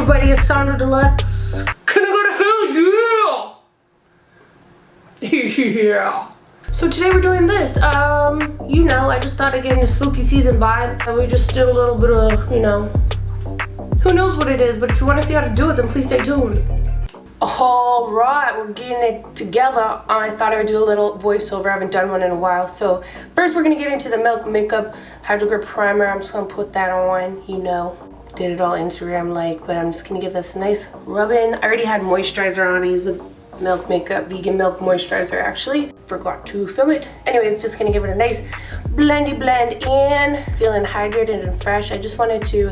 everybody, it's Sonjdradeluxe. Can I go to hell? Yeah! Yeah. So today we're doing this. You know, I just thought I'd get into spooky season vibe. And we just did a little bit of, you know, who knows what it is, but if you want to see how to do it, then please stay tuned. Alright, we're getting it together. I thought I would do a little voiceover. I haven't done one in a while. So first we're going to get into the Milk Makeup Hydro Grip Primer. I'm just going to put that on, you know. Did it all Instagram-like, but I'm just going to give this a nice rub-in. I already had moisturizer on. I used the Milk Makeup Vegan Milk Moisturizer, actually. Forgot to film it. Anyways, just going to give it a nice blend in. Feeling hydrated and fresh. I just wanted to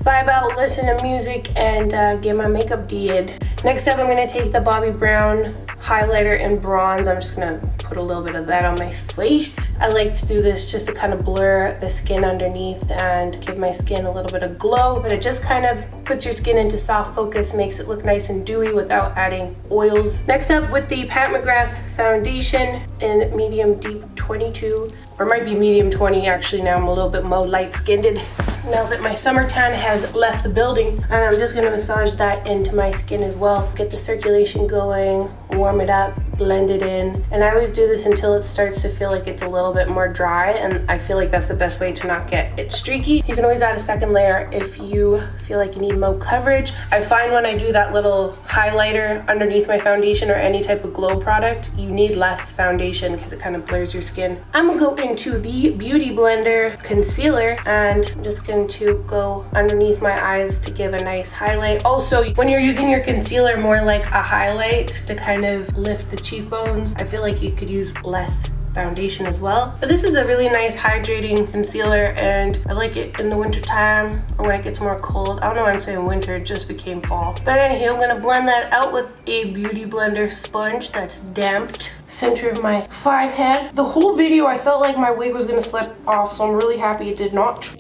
vibe out, listen to music, and get my makeup did. Next up, I'm going to take the Bobbi Brown highlighter in bronze. I'm just going to put a little bit of that on my face. I like to do this just to kind of blur the skin underneath and give my skin a little bit of glow, but it just kind of puts your skin into soft focus, makes it look nice and dewy without adding oils. Next up, with the McGRATH foundation in medium deep 22, or it might be medium 20 actually. Now I'm a little bit more light-skinned now that my summer tan has left the building, and I'm just going to massage that into my skin as well, get the circulation going, warm it up, blend it in. And I always do this until it starts to feel like it's a little bit more dry, and I feel like that's the best way to not get it streaky. You can always add a second layer if you feel like you need more coverage. I find when I do that little highlighter underneath my foundation or any type of glow product, you need less foundation because it kind of blurs your skin. I'm gonna go into the Beauty Blender concealer, and I'm just going to go underneath my eyes to give a nice highlight. Also, when you're using your concealer more like a highlight to kind of lift the cheekbones, I feel like you could use less foundation as well. But this is a really nice hydrating concealer, and I like it in the winter time or when it gets more cold. I don't know why I'm saying winter, it just became fall. But anywho, I'm gonna blend that out with a Beauty Blender sponge that's damped. Center of my forehead. The whole video I felt like my wig was gonna slip off, so I'm really happy it did not.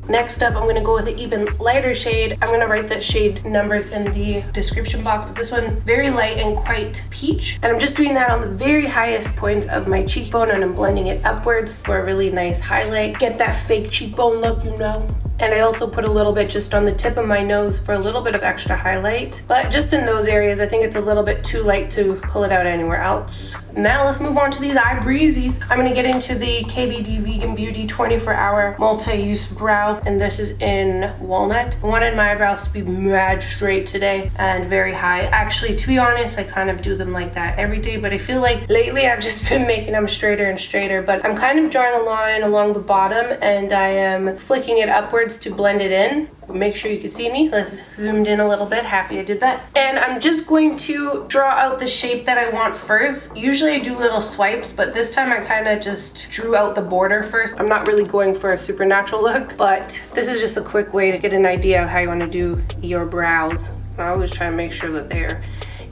Next up, I'm going to go with an even lighter shade. I'm going to write the shade numbers in the description box, but this one very light and quite peach. And I'm just doing that on the very highest points of my cheekbone, and I'm blending it upwards for a really nice highlight. Get that fake cheekbone look, you know. And I also put a little bit just on the tip of my nose for a little bit of extra highlight. But just in those areas, I think it's a little bit too light to pull it out anywhere else. Now let's move on to these eye breezies. I'm going to get into the KVD Vegan Beauty 24-hour multi-use brow, and this is in walnut. I wanted my eyebrows to be mad straight today and very high. Actually, to be honest, I kind of do them like that every day, but I feel like lately I've just been making them straighter and straighter. But I'm kind of drawing a line along the bottom, and I am flicking it upwards to blend it in. Make sure you can see me. Let's zoomed in a little bit. Happy I did that. And I'm just going to draw out the shape that I want first. Usually I do little swipes, but this time I kind of just drew out the border first. I'm not really going for a supernatural look, but this is just a quick way to get an idea of how you want to do your brows. I always try to make sure that they're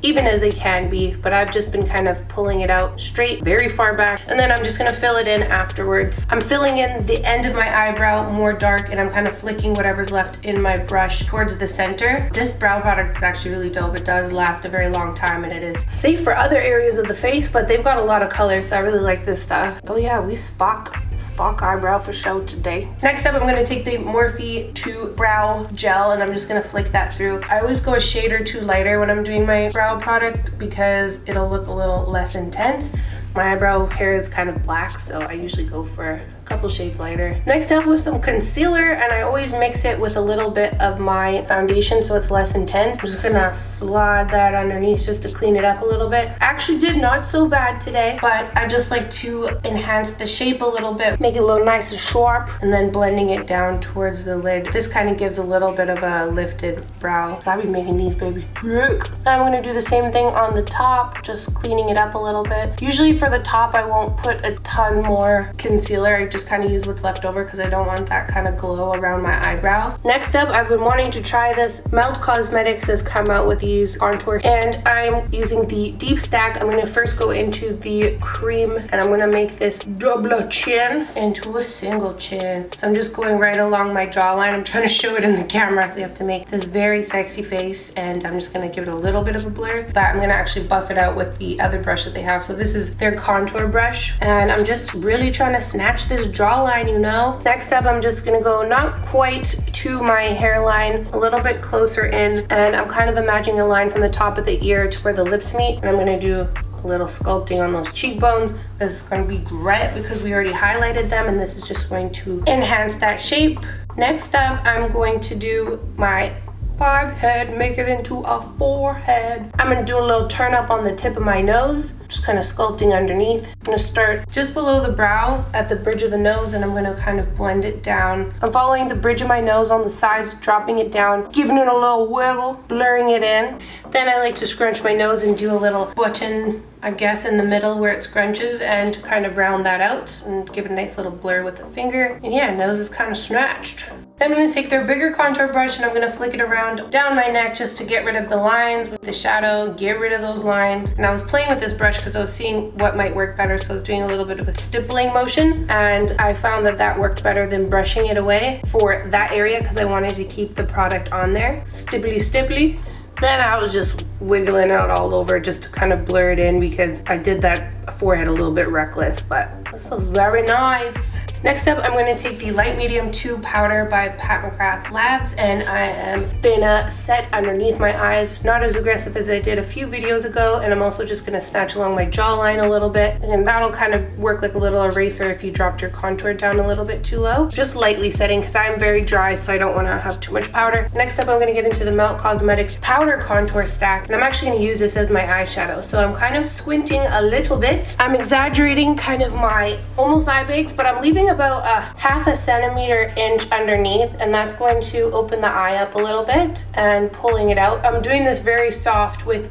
even as they can be, but I've just been kind of pulling it out straight, very far back, and then I'm just gonna fill it in afterwards. I'm filling in the end of my eyebrow more dark, and I'm kind of flicking whatever's left in my brush towards the center. This brow product is actually really dope. It does last a very long time, and it is safe for other areas of the face, but they've got a lot of colors, so I really like this stuff. Oh yeah, we Spock eyebrow for show today. Next up, I'm gonna take the Morphe 2 Brow Gel, and I'm just gonna flick that through. I always go a shade or two lighter when I'm doing my brow product because it'll look a little less intense. My eyebrow hair is kind of black, so I usually go for a couple shades lighter. Next up with some concealer, and I always mix it with a little bit of my foundation so it's less intense. I'm just gonna slide that underneath just to clean it up a little bit. Actually did not so bad today, but I just like to enhance the shape a little bit, make it a little nice and sharp, and then blending it down towards the lid. This kind of gives a little bit of a lifted brow. I'll be making these babies big. I'm gonna do the same thing on the top, just cleaning it up a little bit. Usually for the top, I won't put a ton more concealer. I just kind of use what's left over because I don't want that kind of glow around my eyebrow. Next up, I've been wanting to try this. Melt Cosmetics has come out with these contours, and I'm using the Deep Stack. I'm going to first go into the cream, and I'm going to make this double chin into a single chin. So I'm just going right along my jawline. I'm trying to show it in the camera, so you have to make this very sexy face, and I'm just going to give it a little bit of a blur, but I'm going to actually buff it out with the other brush that they have. So this is their contour brush, and I'm just really trying to snatch this jawline, you know. Next up, I'm just gonna go not quite to my hairline a little bit closer in, and I'm kind of imagining a line from the top of the ear to where the lips meet, and I'm gonna do a little sculpting on those cheekbones. This is going to be great because we already highlighted them, and this is just going to enhance that shape. Next up, I'm going to do my forehead, make it into a forehead. I'm gonna do a little turn up on the tip of my nose, just kind of sculpting underneath. I'm gonna start just below the brow at the bridge of the nose, and I'm gonna kind of blend it down. I'm following the bridge of my nose on the sides, dropping it down, giving it a little wiggle, blurring it in. Then I like to scrunch my nose and do a little button, I guess, in the middle where it scrunches, and to kind of round that out and give it a nice little blur with the finger. And yeah, nose is kind of snatched. Then I'm going to take their bigger contour brush and I'm going to flick it around down my neck just to get rid of the lines with the shadow, get rid of those lines. And I was playing with this brush because I was seeing what might work better, so I was doing a little bit of a stippling motion, and I found that that worked better than brushing it away for that area because I wanted to keep the product on there. Stipply stipply. Then I was just wiggling out all over just to kind of blur it in because I did that forehead a little bit reckless, but this was very nice. Next up, I'm going to take the Light Medium 2 powder by McGrath Labs, and I am gonna set underneath my eyes, not as aggressive as I did a few videos ago, and I'm also just gonna snatch along my jawline a little bit, and that'll kind of work like a little eraser if you dropped your contour down a little bit too low. Just lightly setting because I'm very dry, so I don't want to have too much powder. Next up, I'm going to get into the Melt Cosmetics powder contour stack, and I'm actually going to use this as my eyeshadow, so I'm kind of squinting a little bit. I'm exaggerating kind of my almost eye bags, but I'm leaving about a half a centimeter inch underneath, and that's going to open the eye up a little bit and pulling it out. I'm doing this very soft with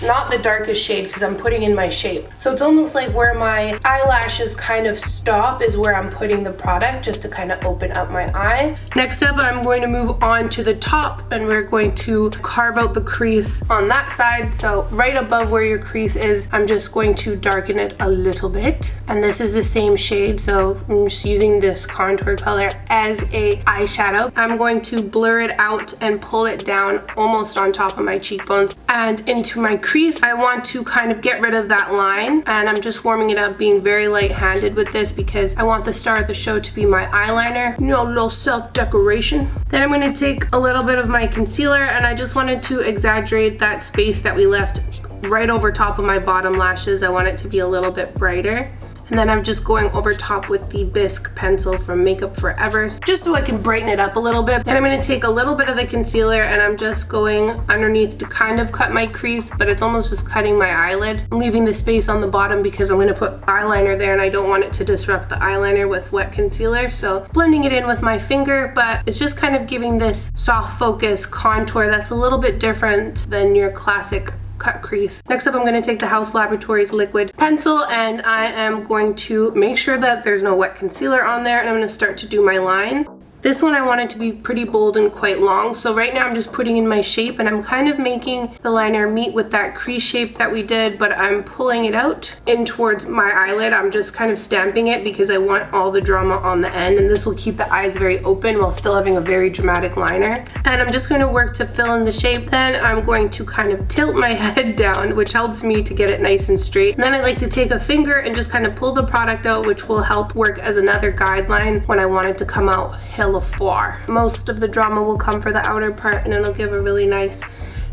not the darkest shade because I'm putting in my shape. So it's almost like where my eyelashes kind of stop is where I'm putting the product, just to kind of open up my eye. Next up, I'm going to move on to the top, and we're going to carve out the crease on that side. So right above where your crease is, I'm just going to darken it a little bit. And this is the same shade, so I'm just using this contour color as a eyeshadow. I'm going to blur it out and pull it down almost on top of my cheekbones and into my crease. I want to kind of get rid of that line, and I'm just warming it up, being very light-handed with this because I want the star of the show to be my eyeliner. You know, a little self-decoration. Then I'm going to take a little bit of my concealer, and I just wanted to exaggerate that space that we left right over top of my bottom lashes. I want it to be a little bit brighter. And then I'm just going over top with the Bisque pencil from Makeup Forever, just so I can brighten it up a little bit. Then I'm going to take a little bit of the concealer, and I'm just going underneath to kind of cut my crease, but it's almost just cutting my eyelid. I'm leaving the space on the bottom because I'm going to put eyeliner there, and I don't want it to disrupt the eyeliner with wet concealer. So blending it in with my finger, but it's just kind of giving this soft focus contour that's a little bit different than your classic cut crease. Next up, I'm going to take the Haus Laboratories liquid pencil, and I am going to make sure that there's no wet concealer on there, and I'm going to start to do my line. This one I want it to be pretty bold and quite long, so right now I'm just putting in my shape, and I'm kind of making the liner meet with that crease shape that we did, but I'm pulling it out in towards my eyelid. I'm just kind of stamping it because I want all the drama on the end, and this will keep the eyes very open while still having a very dramatic liner. And I'm just going to work to fill in the shape. Then I'm going to kind of tilt my head down, which helps me to get it nice and straight. And then I like to take a finger and just kind of pull the product out, which will help work as another guideline when I want it to come out hella far. Most of the drama will come for the outer part, and it'll give a really nice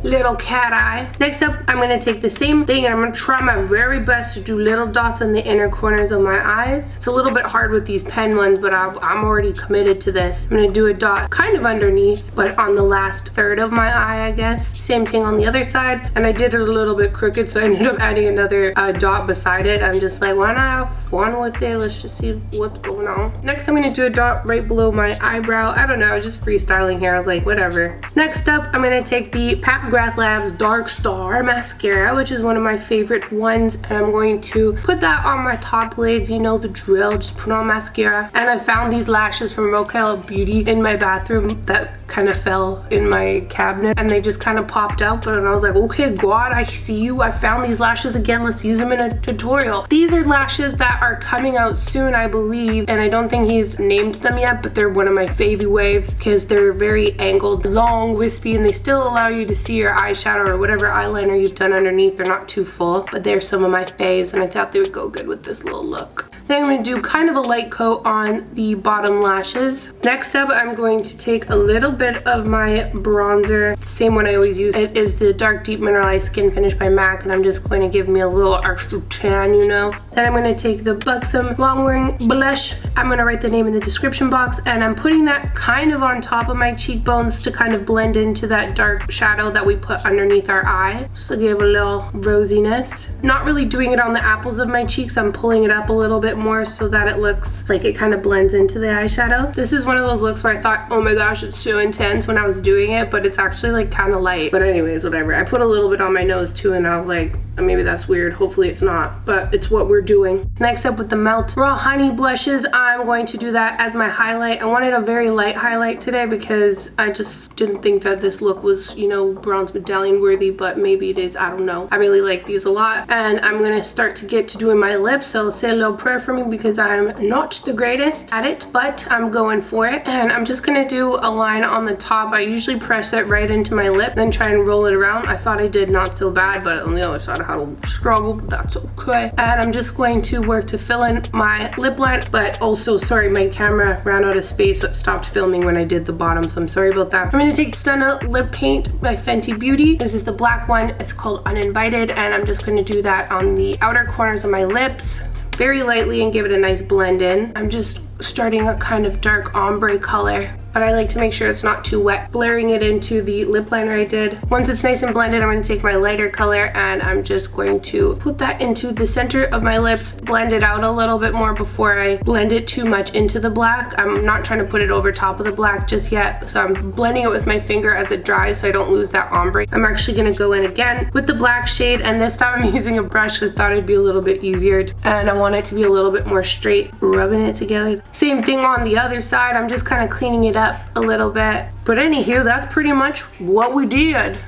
little cat eye. Next up, I'm going to take the same thing, and I'm going to try my very best to do little dots on the inner corners of my eyes. It's a little bit hard with these pen ones, but I'm already committed to this. I'm going to do a dot kind of underneath, but on the last third of my eye, I guess. Same thing on the other side, and I did it a little bit crooked, so I ended up adding another dot beside it. I'm just like, why not have fun with it? Let's just see what's going on. Next, I'm going to do a dot right below my eyebrow. I don't know, I was just freestyling here. I was like, whatever. Next up, I'm going to take the McGrath Labs Dark Star mascara, which is one of my favorite ones, and I'm going to put that on my top lid. You know the drill, just put on mascara. And I found these lashes from Rokael Beauty in my bathroom that kind of fell in my cabinet, and they just kind of popped out, but I was like, okay, God, I see you. I found these lashes again. Let's use them in a tutorial. These are lashes that are coming out soon, I believe, and I don't think he's named them yet, but they're one of my favy waves because they're very angled, long, wispy, and they still allow you to see your eyeshadow or whatever eyeliner you've done underneath. They're not too full, but they're some of my faves, and I thought they would go good with this little look. Then I'm going to do kind of a light coat on the bottom lashes. Next up, I'm going to take a little bit of my bronzer, same one I always use. It is the Dark Deep Mineralize Skinfinish by MAC, and I'm just going to give me a little extra tan, you know. Then I'm going to take the Buxom Longwear blush. I'm going to write the name in the description box, and I'm putting that kind of on top of my cheekbones to kind of blend into that dark shadow that we put underneath our eye, just to give a little rosiness. Not really doing it on the apples of my cheeks. I'm pulling it up a little bit more so that it looks like it kind of blends into the eyeshadow. This is one of those looks where I thought, oh my gosh, it's so intense when I was doing it, but it's actually like kind of light. But anyways, whatever. I put a little bit on my nose too, and I was like, maybe that's weird. Hopefully it's not, but it's what we're doing. Next up, with the Melt Raw Honey blushes, I'm going to do that as my highlight. I wanted a very light highlight today because I just didn't think that this look was, you know, bronze medallion worthy, but maybe it is. I don't know. I really like these a lot, and I'm gonna start to get to doing my lips, so say a little prayer for me because I'm not the greatest at it, but I'm going for it. And I'm just gonna do a line on the top. I usually press it right into my lip, then try and roll it around. I thought I did not so bad, but on the other side I had a struggle, but that's okay. And I'm just going to work to fill in my lip line, but also, sorry, my camera ran out of space, so it stopped filming when I did the bottom, so I'm sorry about that. I'm gonna take Stunna lip paint by Fenty Beauty. This is the black one. It's called Uninvited, and I'm just gonna do that on the outer corners of my lips very lightly and give it a nice blend in. I'm just starting a kind of dark ombre color, but I like to make sure it's not too wet, blurring it into the lip liner I did. Once it's nice and blended, I'm going to take my lighter color and I'm just going to put that into the center of my lips, blend it out a little bit more before I blend it too much into the black. I'm not trying to put it over top of the black just yet, so I'm blending it with my finger as it dries so I don't lose that ombre. I'm actually going to go in again with the black shade, and this time I'm using a brush because I thought it'd be a little bit easier, and I want it to be a little bit more straight, rubbing it together. Same thing on the other side. I'm just kind of cleaning it up a little bit. But anywho, that's pretty much what we did.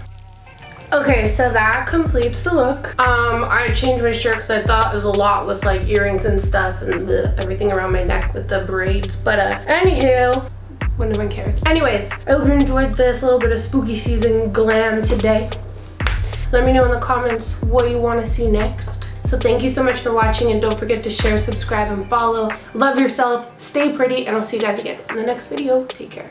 Okay, so that completes the look. I changed my shirt because I thought it was a lot with like earrings and stuff and everything around my neck with the braids. But anywho, when no one cares. Anyways, I hope you enjoyed this little bit of spooky season glam today. Let me know in the comments what you want to see next. So thank you so much for watching, and don't forget to share, subscribe, and follow. Love yourself, stay pretty, and I'll see you guys again in the next video. Take care.